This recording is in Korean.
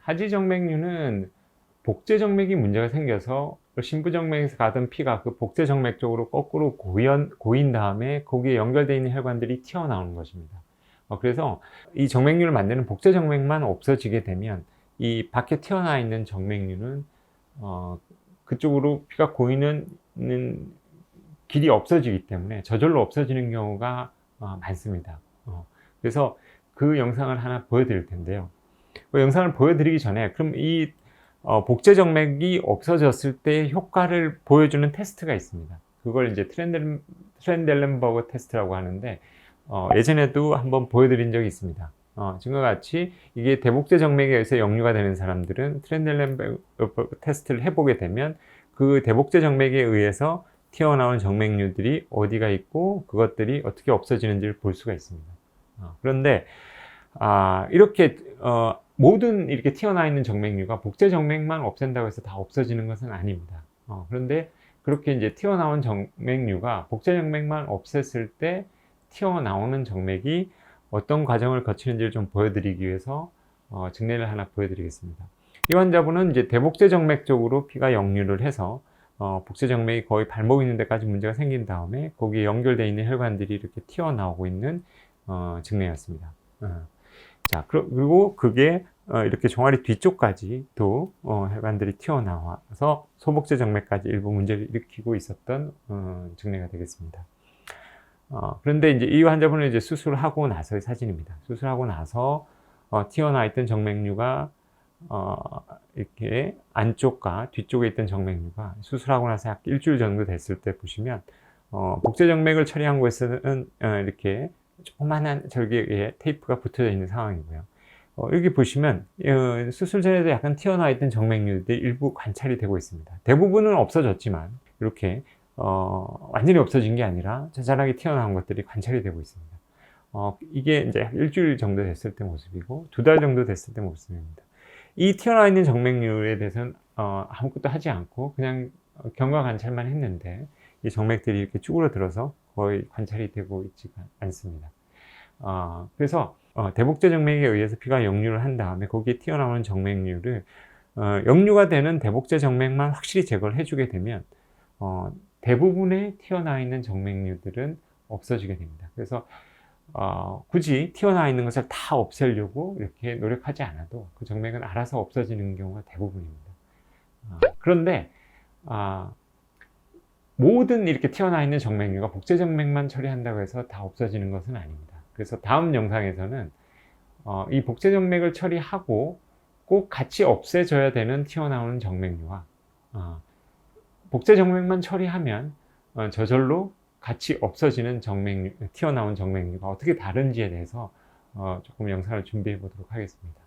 하지정맥류는 복제정맥이 문제가 생겨서 심부정맥에서 가던 피가 그 복제정맥 쪽으로 거꾸로 고인 다음에 거기에 연결되어 있는 혈관들이 튀어나오는 것입니다. 그래서 이 정맥류를 만드는 복제정맥만 없어지게 되면 이 밖에 튀어나와 있는 정맥류는 그쪽으로 피가 고이는 길이 없어지기 때문에 저절로 없어지는 경우가 많습니다. 그래서 그 영상을 하나 보여드릴 텐데요. 그 영상을 보여드리기 전에 그럼 이 복제정맥이 없어졌을 때 효과를 보여주는 테스트가 있습니다. 그걸 이제 트렌델렌버그 테스트라고 하는데 예전에도 한번 보여드린 적이 있습니다. 지금과 같이 이게 대복제 정맥에 의해서 역류가 되는 사람들은 트렌델렌버그 테스트를 해보게 되면 그 대복제 정맥에 의해서 튀어나온 정맥류들이 어디가 있고 그것들이 어떻게 없어지는지를 볼 수가 있습니다. 그런데 이렇게 모든 이렇게 튀어나와 있는 정맥류가 복제 정맥만 없앤다고 해서 다 없어지는 것은 아닙니다. 그런데 그렇게 이제 튀어나온 정맥류가 복제 정맥만 없앴을 때 튀어나오는 정맥이 어떤 과정을 거치는지를 좀 보여드리기 위해서 증례를 하나 보여드리겠습니다. 이 환자분은 이제 대복제 정맥 쪽으로 피가 역류를 해서 복제 정맥이 거의 발목 있는 데까지 문제가 생긴 다음에 거기에 연결되어 있는 혈관들이 이렇게 튀어나오고 있는 증례였습니다. 자, 그리고 그게 이렇게 종아리 뒤쪽까지도 혈관들이 튀어나와서 소복제 정맥까지 일부 문제를 일으키고 있었던 증례가 되겠습니다. 그런데 이제 이 환자분은 이제 수술을 하고 나서의 사진입니다. 수술하고 나서 튀어나와 있던 정맥류가 이렇게 안쪽과 뒤쪽에 있던 정맥류가 수술하고 나서 약 일주일 정도 됐을 때 보시면 복제 정맥을 처리한 곳에서는 이렇게 조그만한 절개에 테이프가 붙어져 있는 상황이고요. 여기 보시면 수술 전에도 약간 튀어나와 있던 정맥류들이 일부 관찰이 되고 있습니다. 대부분은 없어졌지만 이렇게 완전히 없어진 게 아니라 자잘하게 튀어나온 것들이 관찰이 되고 있습니다. 이게 이제 일주일 정도 됐을 때 모습이고 2달 정도 됐을 때 모습입니다. 이 튀어나와 있는 정맥류에 대해서는 아무것도 하지 않고 그냥 경과 관찰만 했는데 이 정맥들이 이렇게 쭈그러들어서 거의 관찰이 되고 있지가 않습니다. 그래서 대복제 정맥에 의해서 피가 역류를 한 다음에 거기에 튀어나오는 정맥류를 역류가 되는 대복제 정맥만 확실히 제거를 해주게 되면 대부분의 튀어나와 있는 정맥류들은 없어지게 됩니다. 그래서 굳이 튀어나와 있는 것을 다 없애려고 이렇게 노력하지 않아도 그 정맥은 알아서 없어지는 경우가 대부분입니다. 그런데 모든 이렇게 튀어나와 있는 정맥류가 복제 정맥만 처리한다고 해서 다 없어지는 것은 아닙니다. 그래서 다음 영상에서는 이 복제 정맥을 처리하고 꼭 같이 없애져야 되는 튀어나오는 정맥류와 복제 정맥만 처리하면 저절로 같이 없어지는 튀어나온 정맥류가 어떻게 다른지에 대해서 조금 영상을 준비해 보도록 하겠습니다.